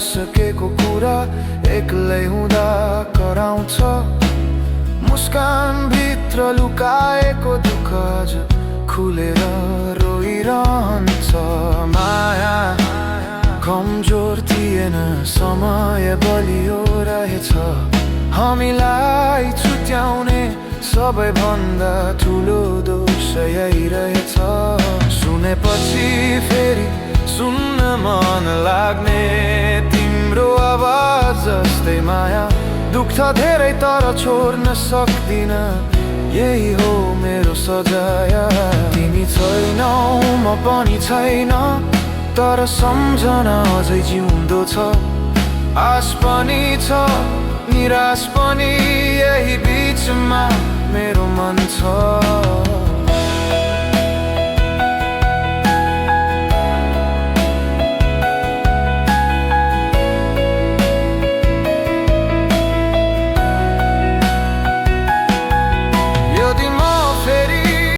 नसकेको कुरा एक्लै हुँदा कराउँछ। मुस्कान भित्र लुकाएको दुःख आज खुलेर रोइरहन्छ। माया कमजोर थिएन, समय बलियो रहेछ। हामीलाई छुट्याउने सबैभन्दा ठुलो दोष यही रहेछ। सुनेपछि फेरि सुन्न मन लाग्ने तिम्रो आवाज जस्तै माया। दुख्छ धेरै तर छोड्न सक्दिन, यही हो मेरो सजाय। तिमी छैनौ म पनि छैन, तर सम्झना अझै जिउँदो छ। आश पनि छ निराश पनि, यही बिचमा मेरो मन छ।